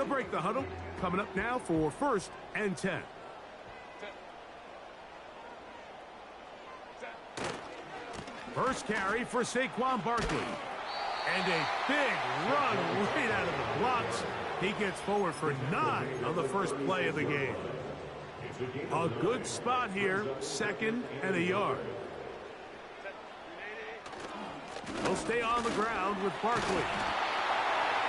They'll break the huddle. Coming up now for 1st and 10. First carry for Saquon Barkley. And a big run right out of the blocks. He gets forward for 9 on the first play of the game. A good spot here, 2nd and a yard. He'll stay on the ground with Barkley.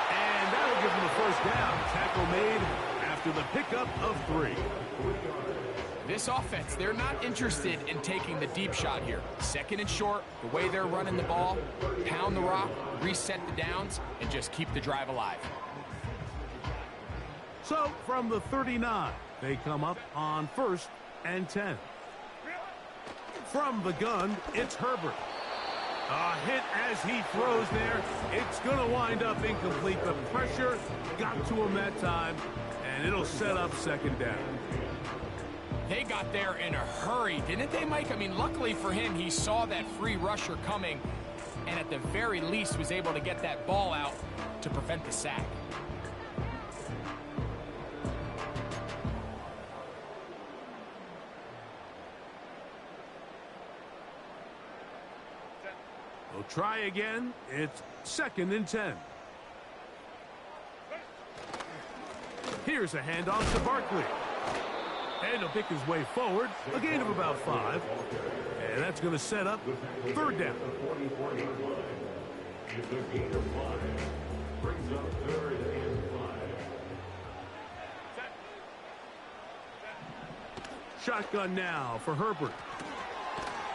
And that'll give him the first down. Tackle made after the pickup of 3. This offense, they're not interested in taking the deep shot here. 2nd and short, the way they're running the ball, pound the rock, reset the downs, and just keep the drive alive. So from the 39, they come up on 1st and 10. From the gun, it's Herbert. A hit as he throws there. It's going to wind up incomplete. The pressure got to him that time, and it'll set up 2nd down. They got there in a hurry, didn't they, Mike? I mean, luckily for him, he saw that free rusher coming, and at the very least was able to get that ball out to prevent the sack. We'll try again. It's 2nd and 10. Here's a handoff to Barkley. And he'll pick his way forward, a gain of about 5. And that's going to set up 3rd down. Shotgun now for Herbert.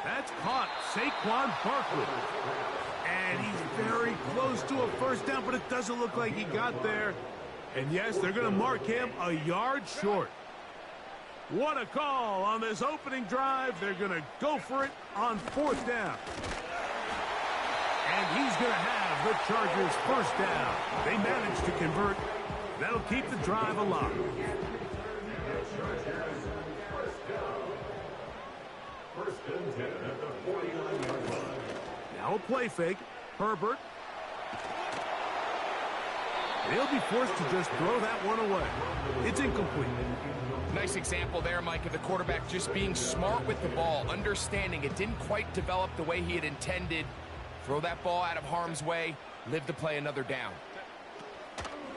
That's caught. Saquon Barkley. And he's very close to a first down, but it doesn't look like he got there. And yes, they're going to mark him a yard short. What a call on this opening drive. They're going to go for it on 4th down. And he's going to have the Chargers' first down. They managed to convert. That'll keep the drive alive. Now a play fake. Herbert. They'll be forced to just throw that one away. It's incomplete. Nice example there, Mike, of the quarterback just being smart with the ball, understanding it didn't quite develop the way he had intended. Throw that ball out of harm's way, live to play another down.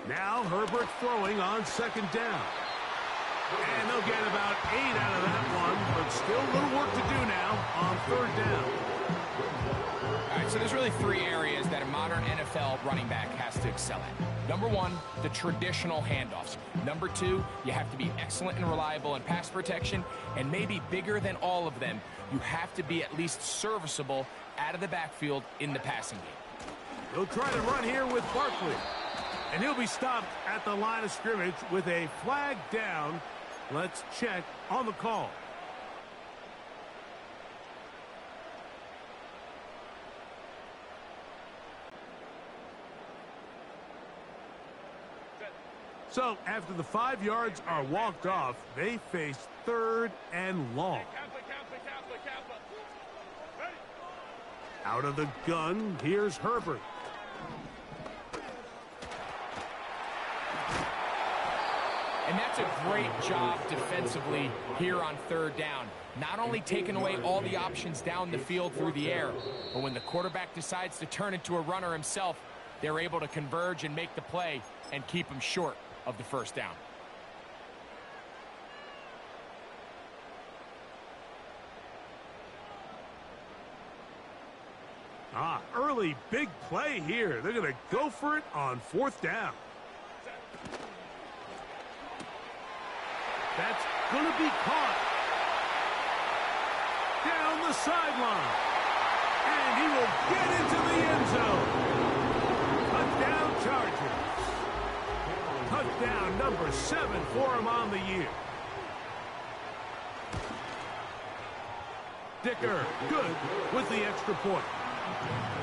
Now Herbert throwing on 2nd down. And they'll get about 8 out of that one, but still a little work to do now on 3rd down. All right, so there's really 3 areas that a modern NFL running back has to excel at. Number 1, the traditional handoffs. Number 2, you have to be excellent and reliable in pass protection. And maybe bigger than all of them, you have to be at least serviceable out of the backfield in the passing game. He'll try to run here with Barkley. And he'll be stopped at the line of scrimmage with a flag down. Let's check on the call. So after the 5 yards are walked off, they face 3rd and long. Out of the gun, here's Herbert. And that's a great job defensively here on 3rd down. Not only taking away all the options down the field through the air, but when the quarterback decides to turn into a runner himself, they're able to converge and make the play and keep him short of the first down. Early big play here. They're going to go for it on 4th down. That's going to be caught. Down the sideline. And he will get into the end zone. Touchdown Chargers. Touchdown number 7 for him on the year. Dicker good with the extra point.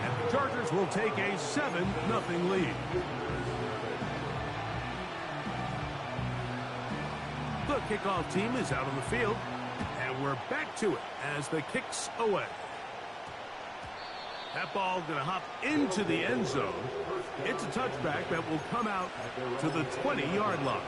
And the Chargers will take a 7-0 lead. The kickoff team is out on the field, and we're back to it as the kick's away. That ball going to hop into the end zone. It's a touchback that will come out to the 20-yard line.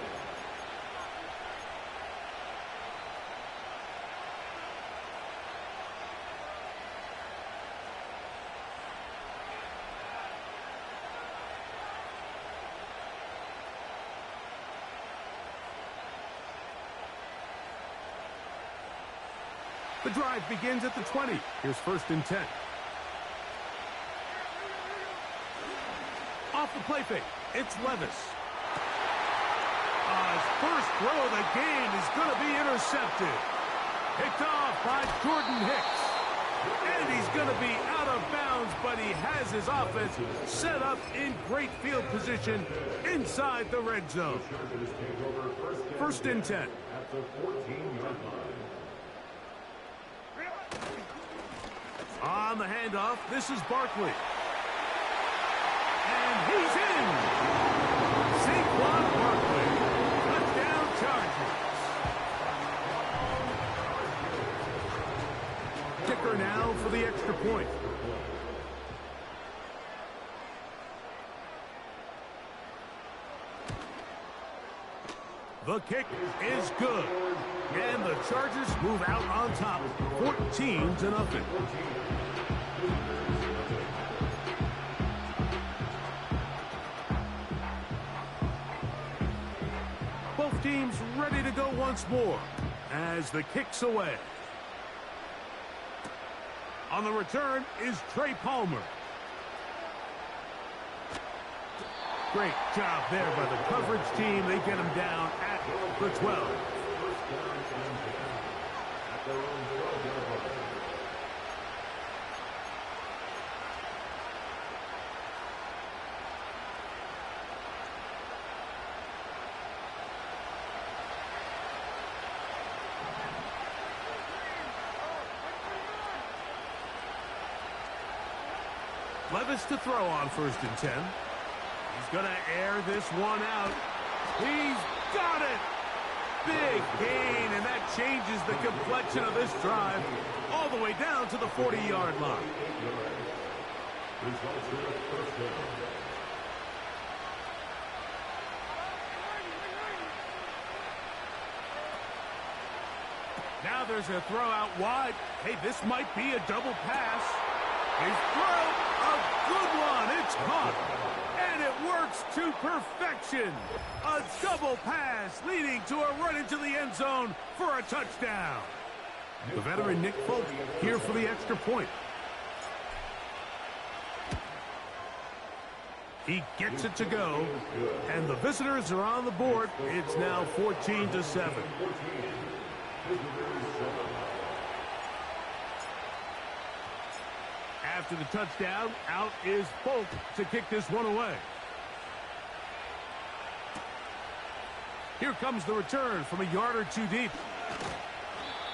The drive begins at the 20. Here's 1st and 10. Off the play fake, it's Levis. His first throw of the game is going to be intercepted. Picked off by Jordan Hicks. And he's going to be out of bounds, but he has his offense set up in great field position inside the red zone. 1st and 10. On the handoff, this is Barkley. And he's in. Saquon Barkley. Touchdown Chargers. Kicker now for the extra point. The kick is good. And the Chargers move out on top, 14-0. Both teams ready to go once more as the kick's away. On the return is Trey Palmer. Great job there by the coverage team. They get him down at the 12. Levis to throw on 1st and 10. He's going to air this one out. He's got it. Big gain, and that changes the complexion of this drive all the way down to the 40-yard line. Now there's a throw out wide. Hey, this might be a double pass. His throw, a good one. It's caught. And it works to perfection. A double pass leading to a run into the end zone for a touchdown. The veteran Nick Folk here for the extra point. He gets it to go. And the visitors are on the board. It's now 14-7. After the touchdown, out is Folk to kick this one away. Here comes the return from a yard or two deep.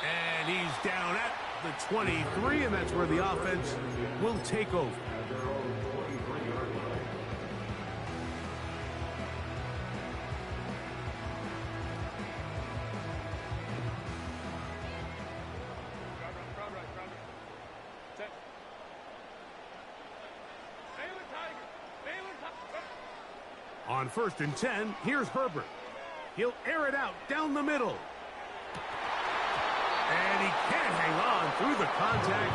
And he's down at the 23, and that's where the offense will take over. On 1st and 10, here's Herbert. He'll air it out down the middle. And he can't hang on through the contact.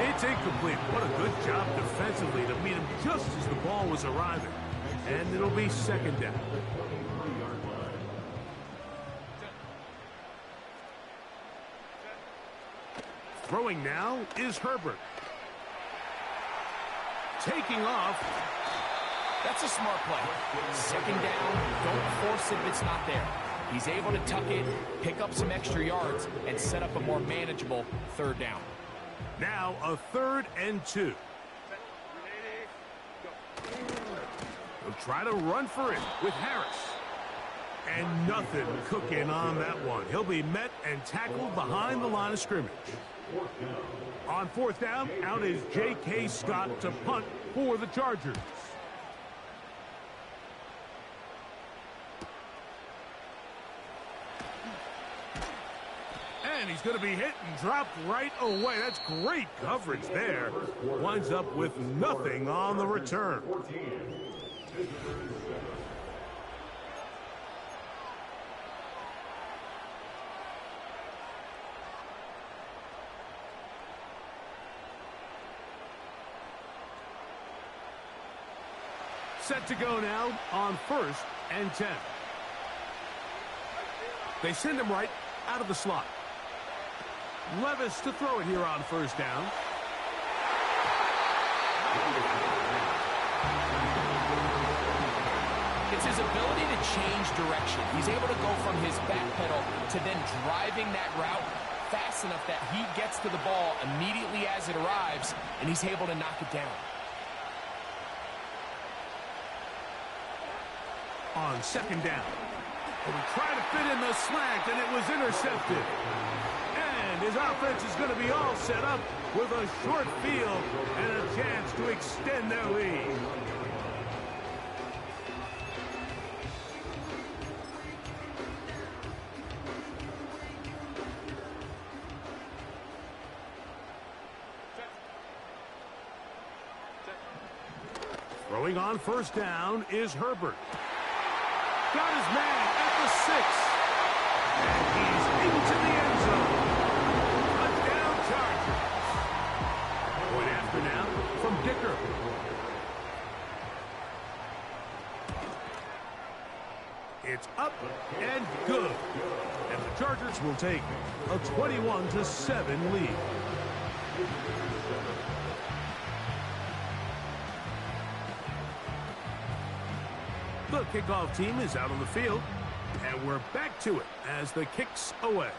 It's incomplete. What a good job defensively to meet him just as the ball was arriving. And it'll be 2nd down. Throwing now is Herbert. Taking off. That's a smart play. 2nd down, don't force it if it's not there. He's able to tuck it, pick up some extra yards, and set up a more manageable 3rd down. Now a 3rd and 2. He'll try to run for it with Harris. And nothing cooking on that one. He'll be met and tackled behind the line of scrimmage. On 4th down, out is J.K. Scott to punt for the Chargers. And And he's going to be hit and dropped right away. That's great coverage there. Winds up with nothing on the return. Set to go now on 1st and 10. They send him right out of the slot. Levis to throw it here on 1st down. It's his ability to change direction. He's able to go from his back pedal to then driving that route fast enough that he gets to the ball immediately as it arrives, and he's able to knock it down. On 2nd down. He tried to fit in the slant, and it was intercepted. And his offense is going to be all set up with a short field and a chance to extend their lead. Throwing on 1st down is Herbert. Got his man at the 6. And he's into the end zone. Touchdown Chargers. Point after now from Dicker. It's up and good. And the Chargers will take a 21-7 lead. The kickoff team is out on the field, and we're back to it as the kick's away.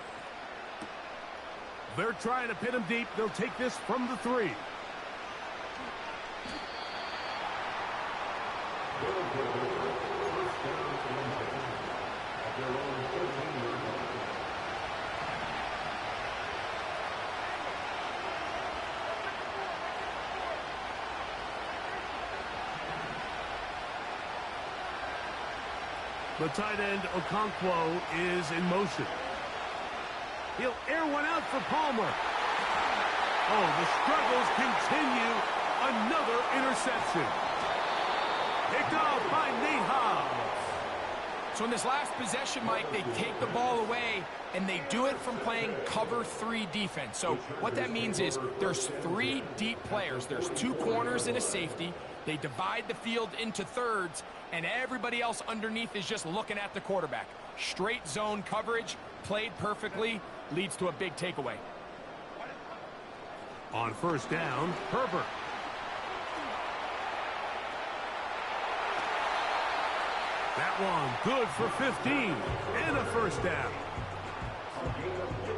They're trying to pin him deep. They'll take this from the 3. The tight end, Okonkwo, is in motion. He'll air one out for Palmer. Oh, the struggles continue. Another interception. Picked off by Nate Hobbs. So in this last possession, Mike, they take the ball away, and they do it from playing cover 3 defense. So what that means is there's 3 deep players. There's 2 corners and a safety. They divide the field into thirds, and everybody else underneath is just looking at the quarterback. Straight zone coverage, played perfectly, leads to a big takeaway. On 1st down, Herbert. That one good for 15 and a 1st down.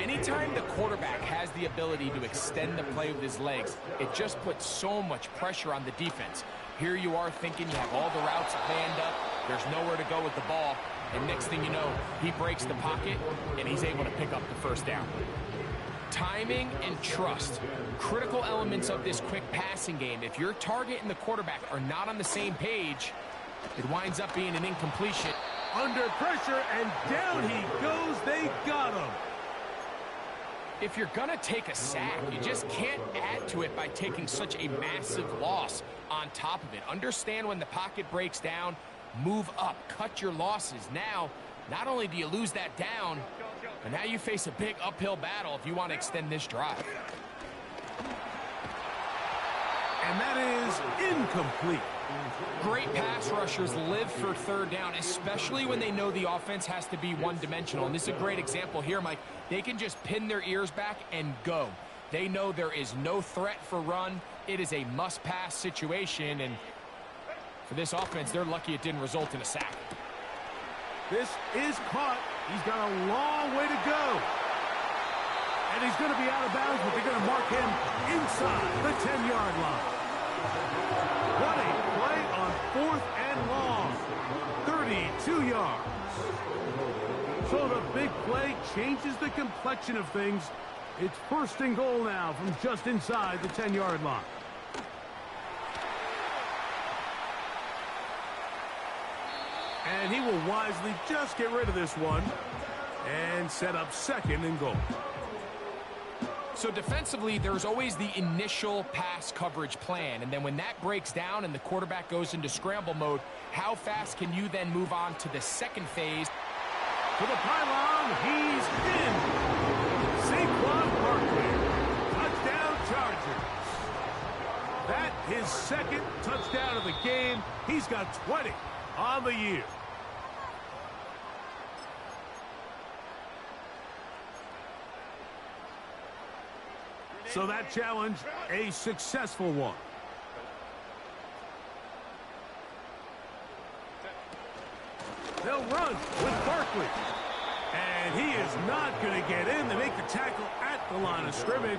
Anytime the quarterback has the ability to extend the play with his legs, it just puts so much pressure on the defense. Here you are thinking you have all the routes planned up, there's nowhere to go with the ball, and next thing you know, he breaks the pocket, and he's able to pick up the 1st down. Timing and trust, critical elements of this quick passing game. If your target and the quarterback are not on the same page, it winds up being an incompletion. Under pressure, and down he goes. They got him. If you're going to take a sack, you just can't add to it by taking such a massive loss on top of it. Understand when the pocket breaks down, move up, cut your losses. Now, not only do you lose that down, but now you face a big uphill battle if you want to extend this drive. And that is incomplete. Great pass rushers live for 3rd down, especially when they know the offense has to be one-dimensional. And this is a great example here, Mike. They can just pin their ears back and go. They know there is no threat for run. It is a must-pass situation, and for this offense, they're lucky it didn't result in a sack. This is caught. He's got a long way to go. And he's going to be out of bounds, but they're going to mark him inside the 10-yard line. What a play on 4th and long. 32 yards. So the big play changes the complexion of things. It's 1st and goal now from just inside the 10-yard line. And he will wisely just get rid of this one and set up 2nd and goal. So defensively, there's always the initial pass coverage plan, and then when that breaks down and the quarterback goes into scramble mode, how fast can you then move on to the second phase? To the pylon, he's in. Saquon Barkley, touchdown Chargers. That his second touchdown of the game. He's got 20 on the year. So that challenge, a successful one. They'll run with Barkley. And he is not going to get in. They make the tackle at the line of scrimmage.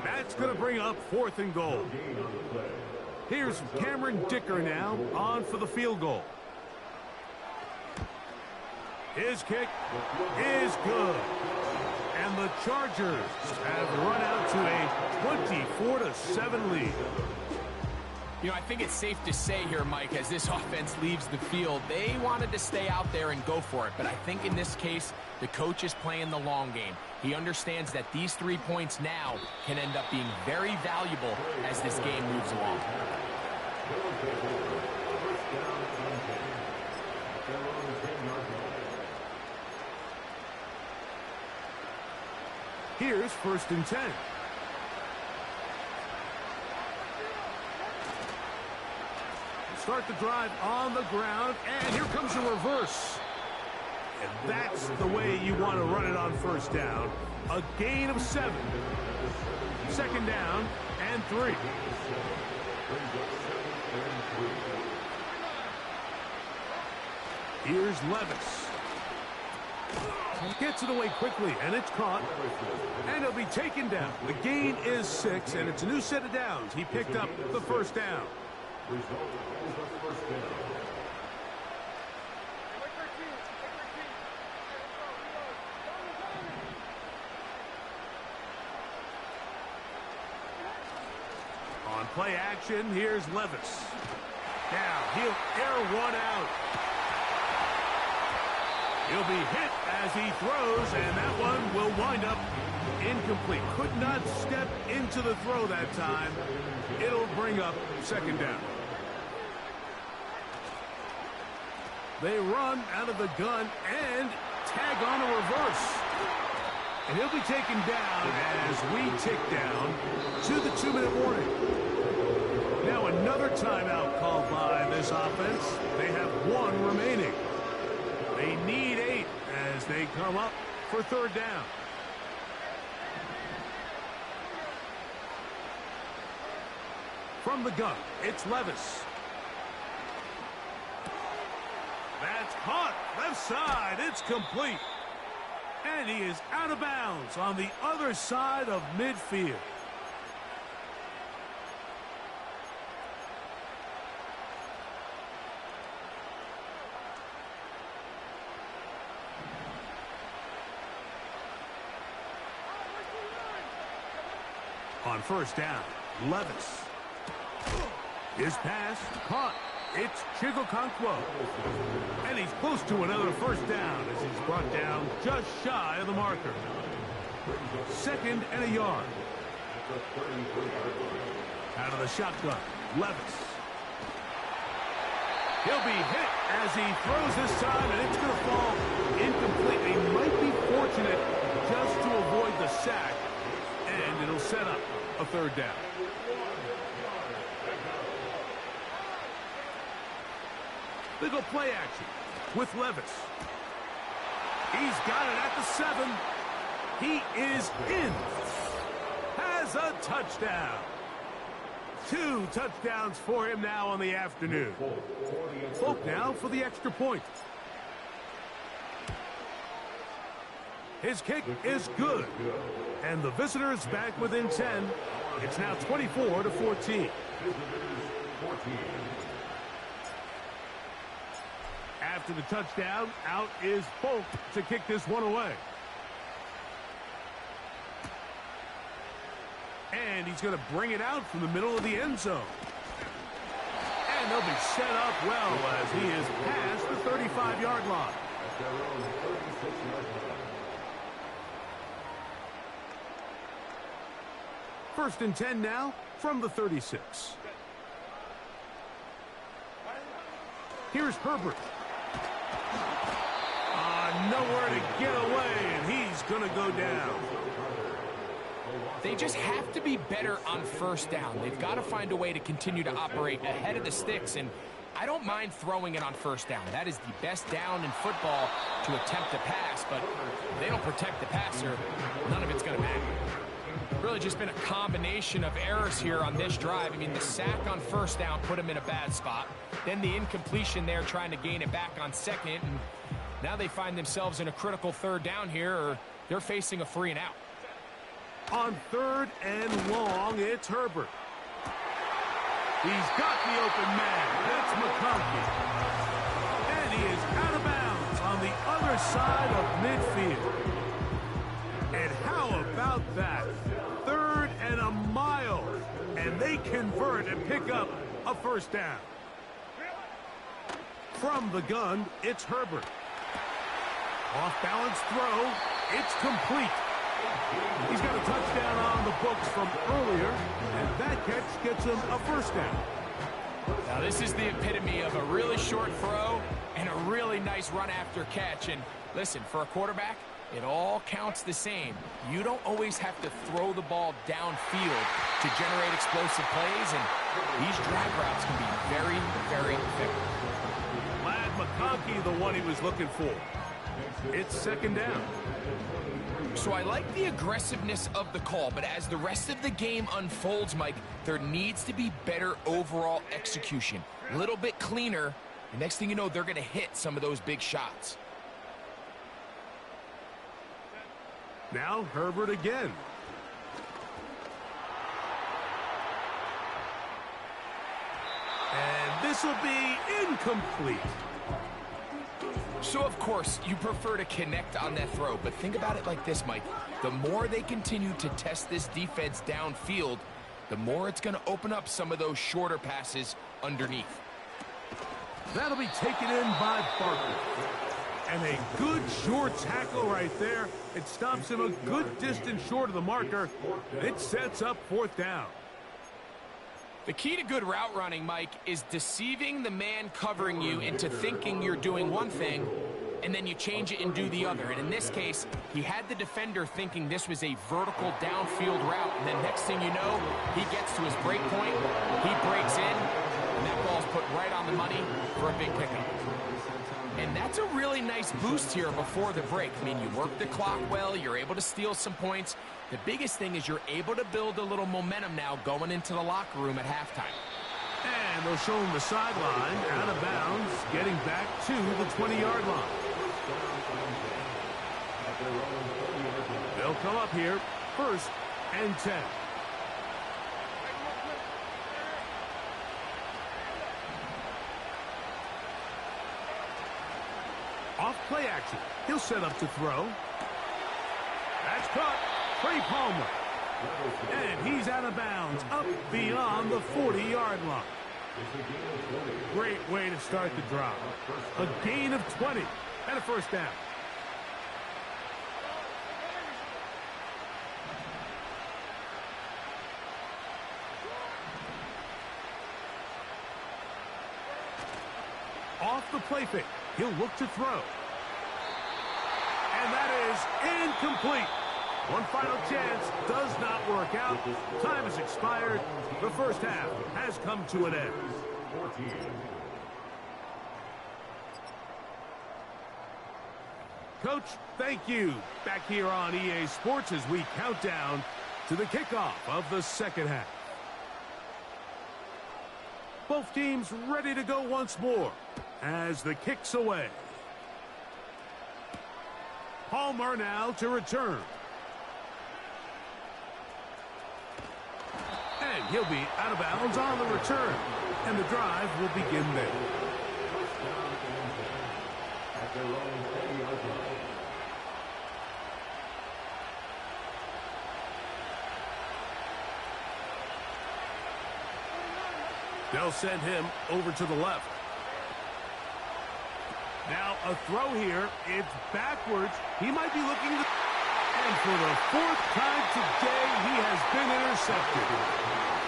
That's going to bring up 4th and goal. Here's Cameron Dicker now on for the field goal. His kick is good. And the Chargers have run out to a 24-7 lead. You know, I think it's safe to say here, Mike, as this offense leaves the field, they wanted to stay out there and go for it. But I think in this case, the coach is playing the long game. He understands that these 3 points now can end up being very valuable as this game moves along. Here's 1st and 10. Start the drive on the ground, and here comes a reverse. And that's the way you want to run it on 1st down. A gain of 7. 2nd down and 3. Here's Levis. Gets it away quickly, and it's caught. And it'll be taken down. The gain is 6, and it's a new set of downs. He picked up the 1st down. On play action, here's Levis. Now, he'll air one out. He'll be hit as he throws, and that one will wind up incomplete. Could not step into the throw that time. It'll bring up 2nd down. They run out of the gun and tag on a reverse. And he'll be taken down as we tick down to the 2-minute warning. Now another timeout called by this offense. They have 1 remaining. They need 8 as they come up for 3rd down. From the gun, it's Levis. That's caught. Left side. It's complete. And he is out of bounds on the other side of midfield. On 1st down, Levis. His pass caught. It's Chigokonkwo. And he's close to another 1st down as he's brought down just shy of the marker. 2nd and a yard. Out of the shotgun, Levis. He'll be hit as he throws this time, and it's going to fall incomplete. He might be fortunate just to avoid the sack, and it'll set up a 3rd down. They go play action with Levis. He's got it at the 7. He is in. Has a touchdown. 2 touchdowns for him now on the afternoon. Folk now for the extra point. His kick is good. And the visitors back within 10. It's now 24-14. After the touchdown, out is Folk to kick this one away. And he's going to bring it out from the middle of the end zone. And they'll be set up well as he is past the 35-yard line. First and 10 now from the 36. Here's Herbert. Nowhere to get away, and he's going to go down. They just have to be better on first down. They've got to find a way to continue to operate ahead of the sticks, and I don't mind throwing it on first down. That is the best down in football to attempt to pass, but if they don't protect the passer, none of it's going to matter. Really just been a combination of errors here on this drive. I mean, the sack on first down put them in a bad spot. Then the incompletion there trying to gain it back on second, and now they find themselves in a critical third down here, or they're facing a 3 and out. On third and long, it's Herbert. He's got the open man. That's McConkey. And he is out of bounds on the other side of midfield. And how about that? Third and a mile. And they convert and pick up a first down. From the gun, it's Herbert. Off-balance throw. It's complete. He's got a touchdown on the books from earlier, and that catch gets him a first down. Now, this is the epitome of a really short throw and a really nice run after catch. And listen, for a quarterback, it all counts the same. You don't always have to throw the ball downfield to generate explosive plays, and these drag routes can be very, very effective. Glad McConkey the one he was looking for. It's second down. So I like the aggressiveness of the call, but as the rest of the game unfolds, Mike, there needs to be better overall execution. A little bit cleaner. The next thing you know, they're going to hit some of those big shots. Now Herbert again. And this will be incomplete. So, of course, you prefer to connect on that throw, but think about it like this, Mike. The more they continue to test this defense downfield, the more it's going to open up some of those shorter passes underneath. That'll be taken in by Barkley. And a good short tackle right there. It stops him a good distance short of the marker. It sets up fourth down. The key to good route running, Mike, is deceiving the man covering you into thinking you're doing one thing, and then you change it and do the other. And in this case, he had the defender thinking this was a vertical downfield route, and then next thing you know, he gets to his break point, he breaks in, and that ball's put right on the money for a big pickup. And that's a really nice boost here before the break. I mean, you work the clock well, you're able to steal some points. The biggest thing is you're able to build a little momentum now going into the locker room at halftime. And they'll show him the sideline, out of bounds, getting back to the 20-yard line. They'll come up here, first and 10. Off play action. He'll set up to throw. That's caught. Trey Palmer. And he's out of bounds, up beyond the 40-yard line. Great way to start the drive. A gain of 20 and a first down. Off the play fake. He'll look to throw. And that is incomplete. One final chance does not work out. Time has expired. The first half has come to an end. Coach, thank you. Back here on EA Sports as we count down to the kickoff of the second half. Both teams ready to go once more as the kick's away. Palmer now to return. And he'll be out of bounds on the return. And the drive will begin there. They'll send him over to the left. Now a throw here. It's backwards. He might be looking to... And for the fourth time today, he has been intercepted.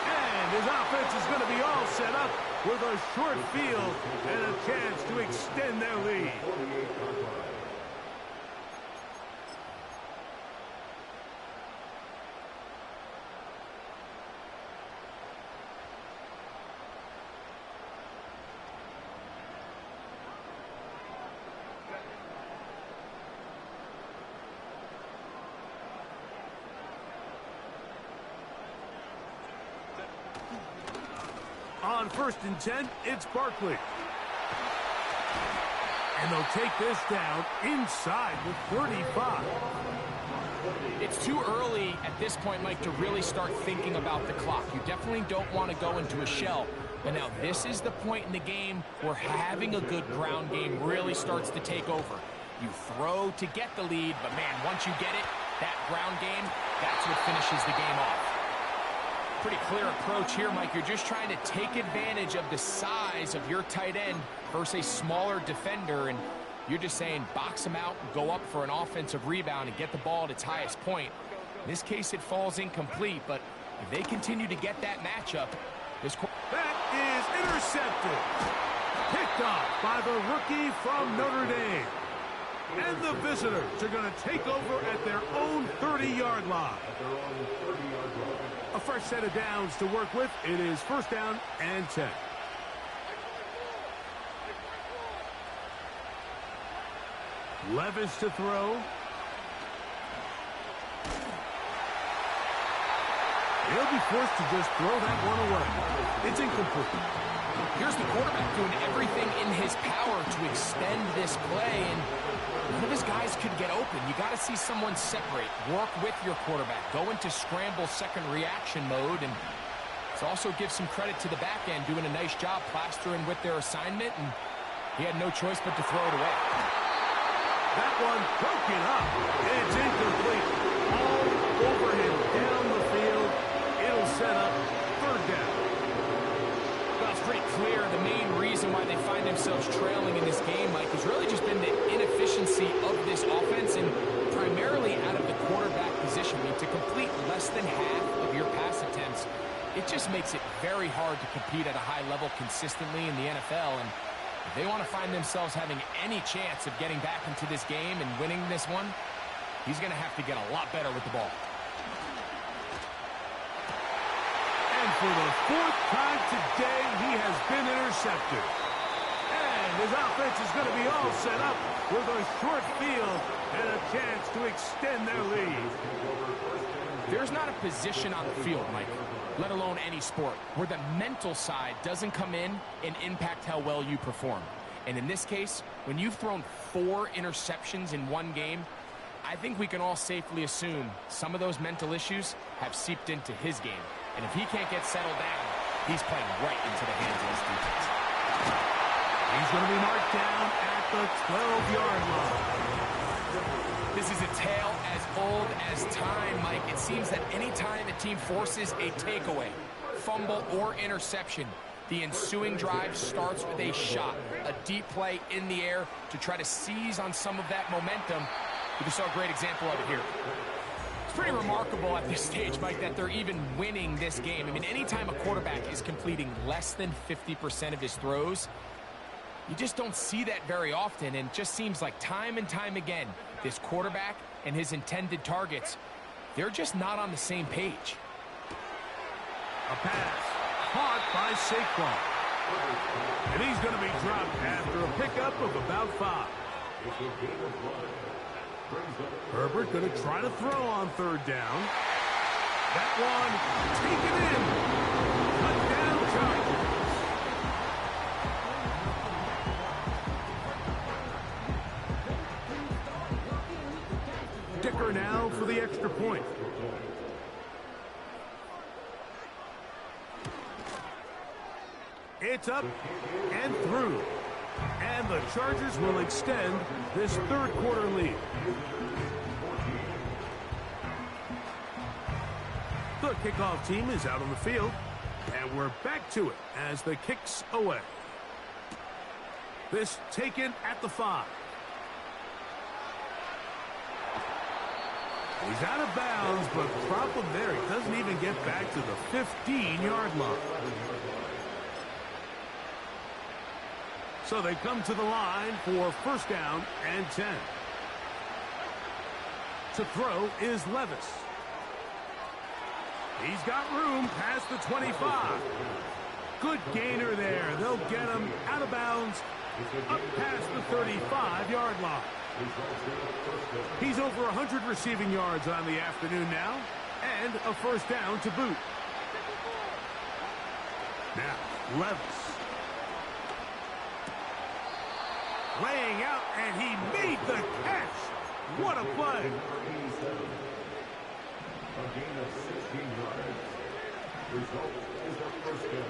And his offense is going to be all set up with a short field and a chance to extend their lead. On 1st and 10, it's Barkley. And they'll take this down inside the 35. It's too early at this point, Mike, to really start thinking about the clock. You definitely don't want to go into a shell. But now this is the point in the game where having a good ground game really starts to take over. You throw to get the lead, but man, once you get it, that ground game, that's what finishes the game off. Pretty clear approach here, Mike. You're just trying to take advantage of the size of your tight end versus a smaller defender, and you're just saying box him out and go up for an offensive rebound and get the ball at its highest point. In this case, it falls incomplete, but if they continue to get that matchup, that is intercepted. Picked off by the rookie from Notre Dame. And the visitors are going to take over at their own 30-yard line. A fresh set of downs to work with. It is 1st down and 10. Levis to throw. He'll be forced to just throw that one away. It's incomplete. Here's the quarterback doing everything in his power to extend this play, and none of his guys could get open. You got to see someone separate, work with your quarterback, go into scramble second reaction mode, and it also gives some credit to the back end doing a nice job plastering with their assignment, and he had no choice but to throw it away. That one broken up. It's incomplete. All over him down the field. It'll set up 3rd down. Well, it's pretty clear the main reason why they find themselves trailing in this game, Mike, has really just been the inefficiency of this offense and primarily out of the quarterback position. I mean, to complete less than half of your pass attempts, it just makes it very hard to compete at a high level consistently in the NFL. And if they want to find themselves having any chance of getting back into this game and winning this one, he's going to have to get a lot better with the ball. And for the 4th time today, he has been intercepted. And his offense is going to be all set up with a short field and a chance to extend their lead. There's not a position on the field, Mike, let alone any sport, where the mental side doesn't come in and impact how well you perform. And in this case, when you've thrown 4 interceptions in one game, I think we can all safely assume some of those mental issues have seeped into his game. And if he can't get settled down, he's playing right into the hands of his defense. He's going to be marked down at the 12-yard line. This is a tale as old as time, Mike. It seems that any time a team forces a takeaway, fumble, or interception, the ensuing drive starts with a shot, a deep play in the air to try to seize on some of that momentum. We just saw a great example of it here. It's pretty remarkable at this stage, Mike, that they're even winning this game. I mean, anytime a quarterback is completing less than 50% of his throws, you just don't see that very often, and it just seems like time and time again, this quarterback and his intended targets, they're just not on the same page. A pass caught by Saquon. And he's going to be dropped after a pickup of about 5. Herbert going to try to throw on 3rd down. That one taken in. Touchdown Chargers. Dicker now for the extra point. It's up and through. And the Chargers will extend this 3rd quarter lead. The kickoff team is out on the field. And we're back to it as the kick's away. This taken at the 5. He's out of bounds, but problem there, he doesn't even get back to the 15-yard line. So they come to the line for first down and 10. To throw is Levis. He's got room past the 25. Good gainer there. They'll get him out of bounds up past the 35-yard line. He's over 100 receiving yards on the afternoon now, and a first down to boot. Now, Levis. Laying out, and he made the catch. What a play. A gain of 16 yards. Result is a first down.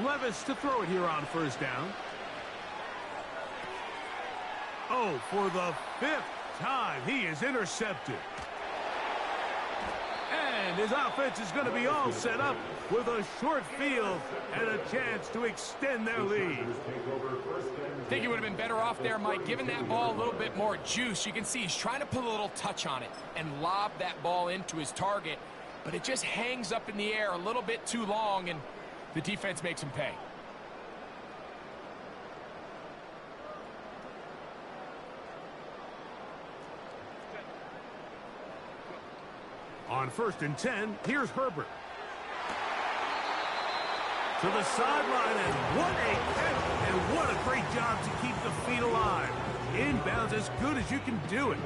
Levis to throw it here on first down. Oh, for the 5th time, he is intercepted. And his offense is going to be all set up with a short field and a chance to extend their lead. I think he would have been better off there, Mike, giving that ball a little bit more juice. You can see he's trying to put a little touch on it and lob that ball into his target, but it just hangs up in the air a little bit too long, and the defense makes him pay. On first and 10, here's Herbert. To the sideline, and what a catch, and what a great job to keep the feet alive. Inbounds as good as you can do it.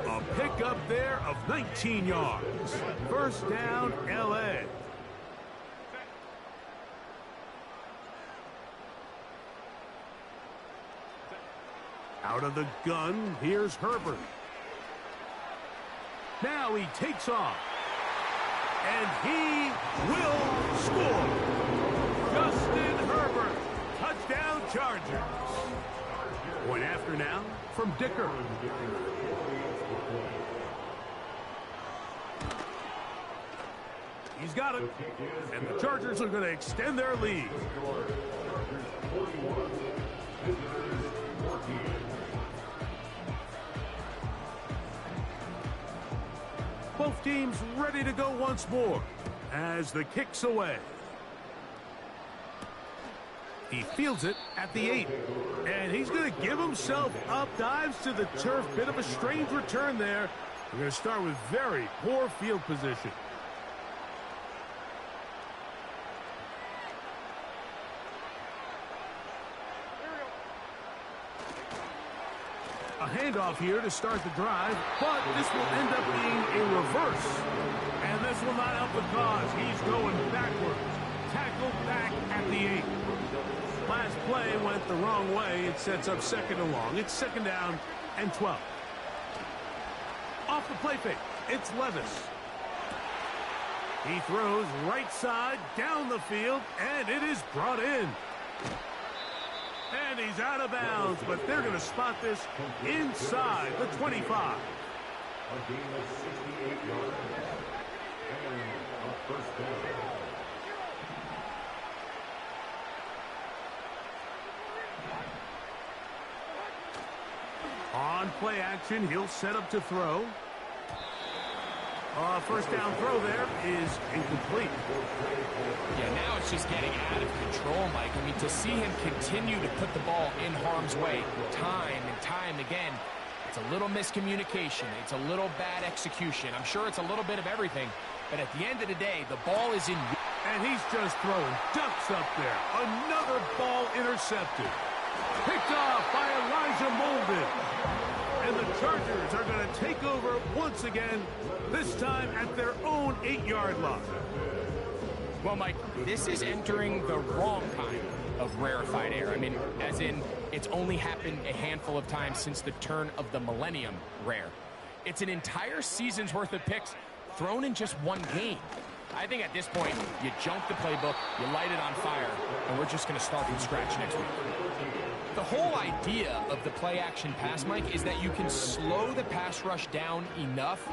A pickup there of 19 yards. First down, L.A. Out of the gun, here's Herbert. Now he takes off. And he will score. Justin Herbert. Touchdown Chargers. Point after now from Dicker. He's got it. And the Chargers are going to extend their lead. Both teams ready to go once more as the kick's away. He fields it at the 8. And he's going to give himself up, dives to the turf. Bit of a strange return there. We're going to start with very poor field position. A handoff here to start the drive, but this will end up being a reverse. And this will not help the cause. He's going backwards. Tackled back at the 8. Last play went the wrong way. It sets up second and long. It's second down and 12. Off the play fake, it's Levis. He throws right side down the field, and it is brought in. And he's out of bounds, but they're going to spot this inside the 25. A gain of 68 yards. And a first down. On play action, he'll set up to throw. First down throw there is incomplete. Yeah, now it's just getting out of control, Mike. I mean, to see him continue to put the ball in harm's way time and time again, it's a little miscommunication. It's a little bad execution. I'm sure it's a little bit of everything, but at the end of the day, the ball is in. And he's just throwing ducks up there. Another ball intercepted. Picked off by Elijah Molden. And the Chargers are going to take over once again, this time at their own 8-yard line. Well, Mike, this is entering the wrong kind of rarefied air. I mean, as in, it's only happened a handful of times since the turn of the millennium rare. It's an entire season's worth of picks thrown in just one game. I think at this point, you junk the playbook, you light it on fire, and we're just going to start from scratch next week. The whole idea of the play-action pass, Mike, is that you can slow the pass rush down enough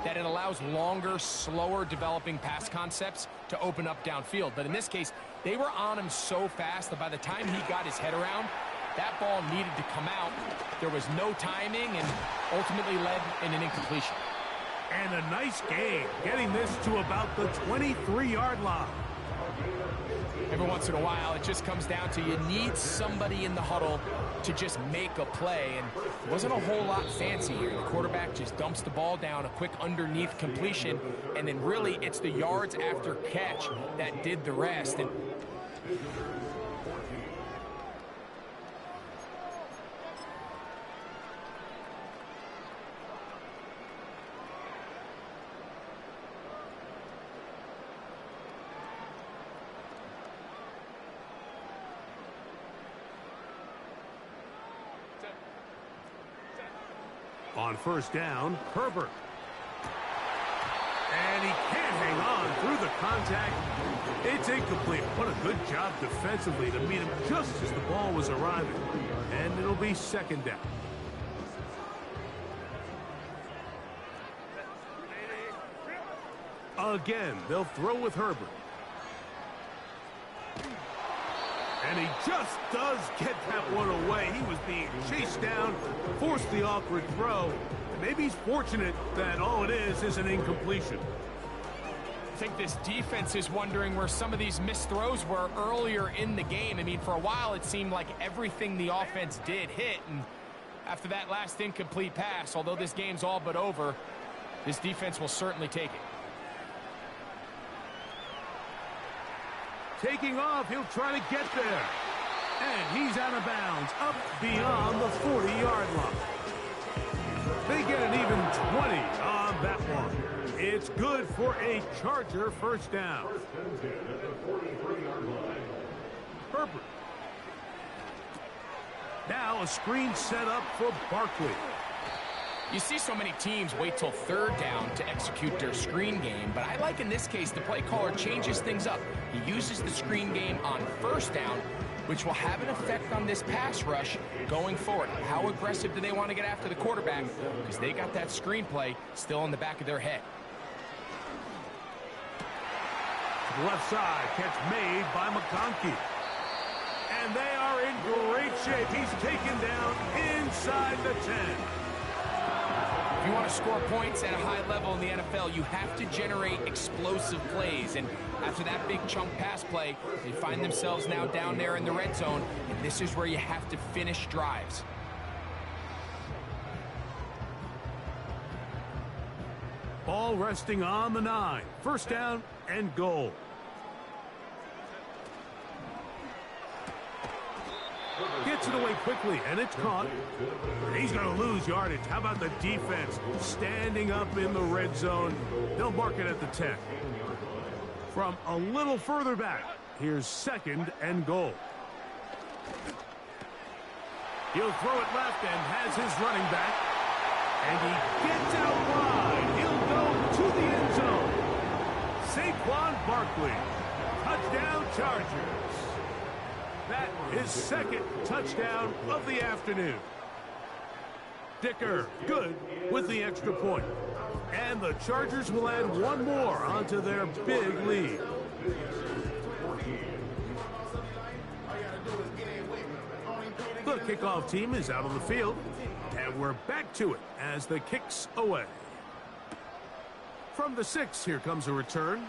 that it allows longer, slower developing pass concepts to open up downfield. But in this case, they were on him so fast that by the time he got his head around, That ball needed to come out. There was no timing and ultimately led in an incompletion. And a nice game, getting this to about the 23-yard line. Every once in a while, it just comes down to you need somebody in the huddle to just make a play, and it wasn't a whole lot fancy here. The quarterback just dumps the ball down, a quick underneath completion, and then really it's the yards after catch that did the rest. And on first down, Herbert. And he can't hang on through the contact. It's incomplete. What a good job defensively to meet him just as the ball was arriving. And it'll be second down. Again, they'll throw with Herbert. And he just does get that one away. He was being chased down, forced the awkward throw. And maybe he's fortunate that all it is an incompletion. I think this defense is wondering where some of these missed throws were earlier in the game. I mean, for a while, it seemed like everything the offense did hit. And after that last incomplete pass, although this game's all but over, this defense will certainly take it. Taking off, he'll try to get there. And he's out of bounds, up beyond the 40-yard line. They get an even 20 on that one. It's good for a Charger first down. Herbert. Now a screen set up for Barkley. You see so many teams wait till third down to execute their screen game, but I like in this case the play caller changes things up. He uses the screen game on first down, which will have an effect on this pass rush going forward. How aggressive do they want to get after the quarterback? Because they got that screen play still in the back of their head. Left side, catch made by McConkey. And they are in great shape. He's taken down inside the 10. If you want to score points at a high level in the NFL, you have to generate explosive plays. And after that big chunk pass play, they find themselves now down there in the red zone. And this is where you have to finish drives. Ball resting on the 9. First down and goal. Gets it away quickly, and it's caught. He's going to lose yardage. How about the defense standing up in the red zone? They'll mark it at the 10. From a little further back, here's second and goal. He'll throw it left and has his running back. And he gets out wide. He'll go to the end zone. Saquon Barkley. Touchdown Chargers. That is second touchdown of the afternoon. Dicker, good with the extra point. And the Chargers will add one more onto their big lead. The kickoff team is out on the field. And we're back to it as the kick's away. From the 6, here comes a return.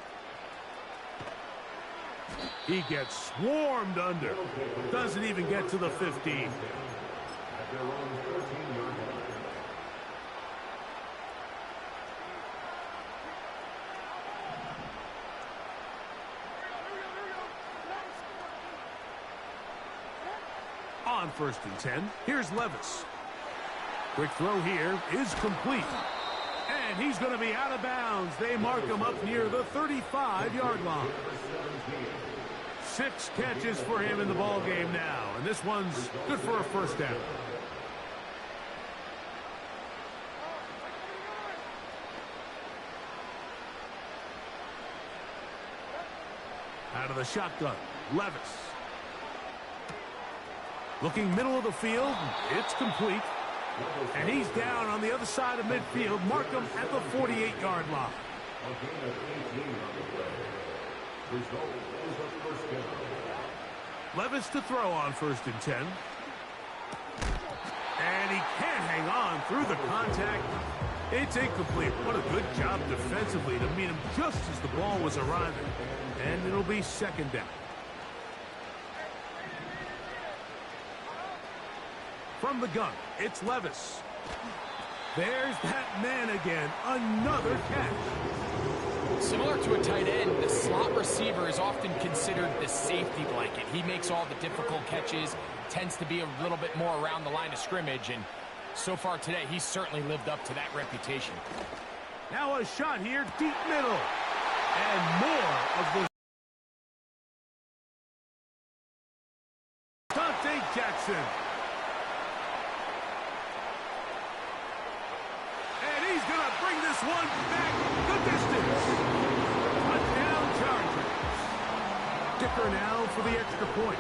He gets swarmed under. Doesn't even get to the 15. On first and 10, here's Levis. Quick throw here is complete. And he's going to be out of bounds. They mark him up near the 35-yard line. 6 catches for him in the ball game now, and this one's good for a first down. Out of the shotgun, Levis. Looking middle of the field, it's complete. And he's down on the other side of midfield. Mark him at the 48-yard line. Levis to throw on first and 10. And he can't hang on through the contact. It's incomplete. What a good job defensively to meet him just as the ball was arriving. And it'll be second down. From the gun, it's Levis. There's that man again. Another catch. Similar to a tight end, the slot receiver is often considered the safety blanket. He makes all the difficult catches, tends to be a little bit more around the line of scrimmage, and so far today, he's certainly lived up to that reputation. Now a shot here, deep middle. And more of the Dante Jackson. And he's going to bring this one back the distance. Touchdown Chargers. Dicker now for the extra point.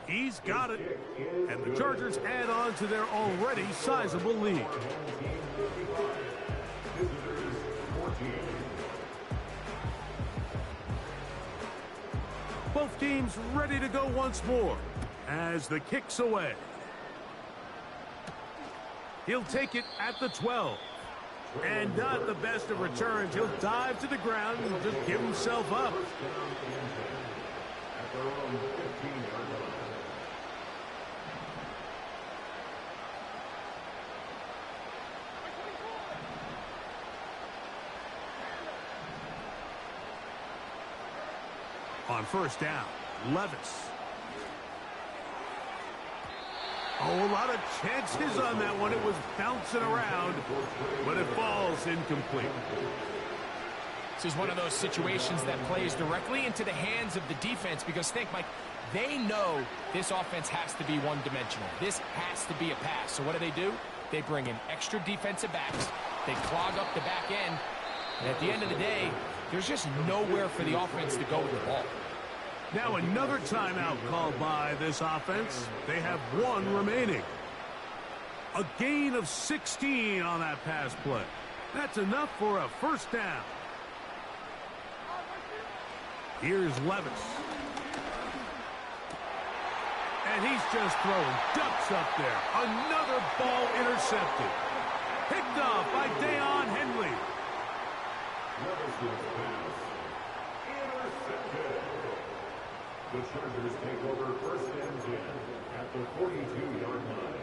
He's got it. And the Chargers add on to their already sizable lead. Both teams ready to go once more as the kick's away. He'll take it at the 12. And not the best of returns. He'll dive to the ground and just give himself up. At their own 15-yard line. On first down, Levis. Oh, a lot of chances on that one. It was bouncing around, but it falls incomplete. This is one of those situations that plays directly into the hands of the defense because, think, Mike, they know this offense has to be one-dimensional. This has to be a pass. So what do? They bring in extra defensive backs. They clog up the back end. And at the end of the day, there's just nowhere for the offense to go with the ball. Now another timeout called by this offense. They have one remaining. A gain of 16 on that pass play. That's enough for a first down. Here's Levis. And he's just throwing ducks up there. Another ball intercepted. Picked off by Deion Henley. Levis's pass intercepted. The Chargers take over first and 10 at the 42-yard line.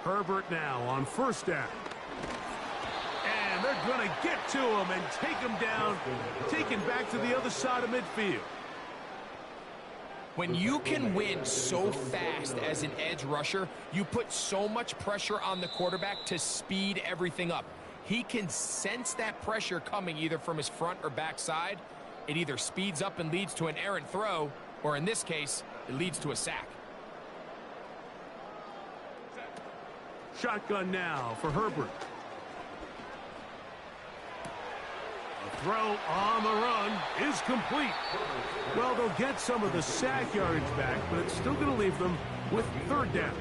Herbert now on first down. And they're going to get to him and take him down, taken back to the other side of midfield. When you can win so fast as an edge rusher, you put so much pressure on the quarterback to speed everything up. He can sense that pressure coming either from his front or back side. It either speeds up and leads to an errant throw, or in this case, it leads to a sack. Shotgun now for Herbert. A throw on the run is complete. Well, they'll get some of the sack yardage back, but it's still going to leave them with third down.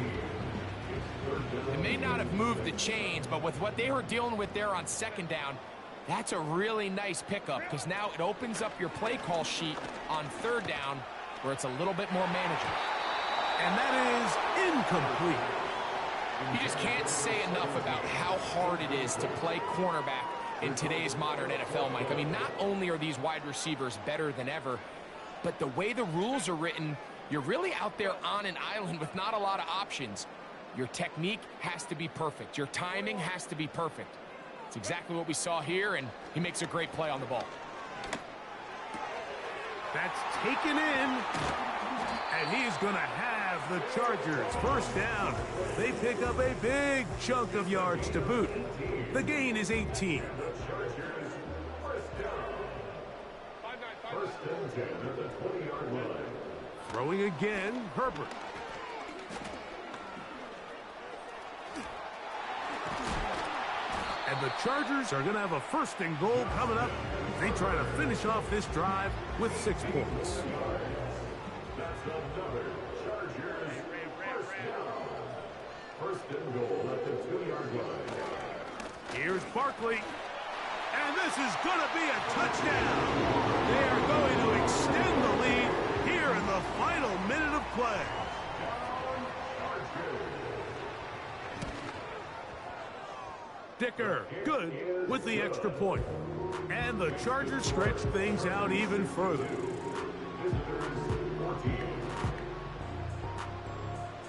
It may not have moved the chains, but with what they were dealing with there on second down, that's a really nice pickup because now it opens up your play call sheet on third down where it's a little bit more manageable. And that is incomplete. You just can't say enough about how hard it is to play cornerback in today's modern NFL, Mike. I mean, not only are these wide receivers better than ever, but the way the rules are written, you're really out there on an island with not a lot of options. Your technique has to be perfect. Your timing has to be perfect. It's exactly what we saw here, and he makes a great play on the ball. That's taken in, and he's going to have the Chargers first down. They pick up a big chunk of yards to boot. The gain is 18. First and 10 at the 20-yard line. Throwing again, Herbert. And the Chargers are going to have a first and goal coming up. They try to finish off this drive with 6 points. Here's Barkley. And this is going to be a touchdown. They are going to extend the lead here in the final minute of play. Dicker, good with the extra point. And the Chargers stretch things out even further.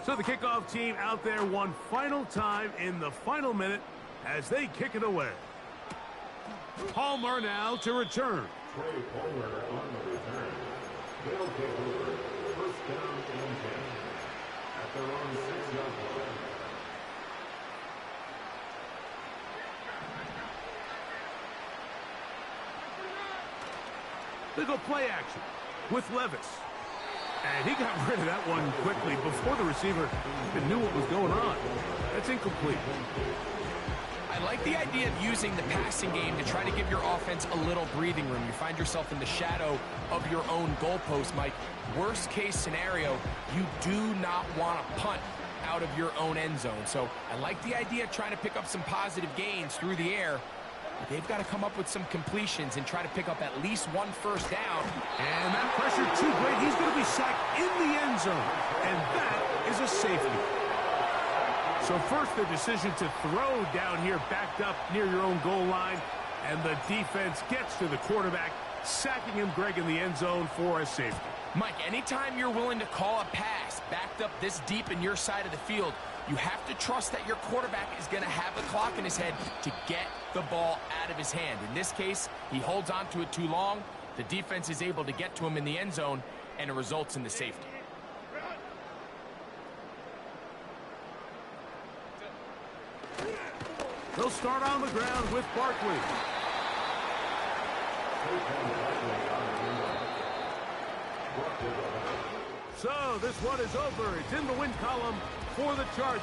So the kickoff team out there one final time in the final minute as they kick it away. Palmer now to return. Trey Palmer on the return. They'll take over. First down and 10. At their own 6-yard line. They go play action with Levis. And he got rid of that one quickly before the receiver even knew what was going on. That's incomplete. I like the idea of using the passing game to try to give your offense a little breathing room. You find yourself in the shadow of your own goalpost, Mike. Worst case scenario, you do not want to punt out of your own end zone. So I like the idea of trying to pick up some positive gains through the air. But they've got to come up with some completions and try to pick up at least one first down. And that pressure too great. He's going to be sacked in the end zone. And that is a safety. So first, the decision to throw down here backed up near your own goal line. And the defense gets to the quarterback, sacking him, Greg, in the end zone for a safety. Mike, anytime you're willing to call a pass backed up this deep in your side of the field, you have to trust that your quarterback is going to have the clock in his head to get the ball out of his hand. In this case, he holds on to it too long. The defense is able to get to him in the end zone, and it results in the safety. They'll start on the ground with Barkley. So this one is over. It's in the win column for the Chargers.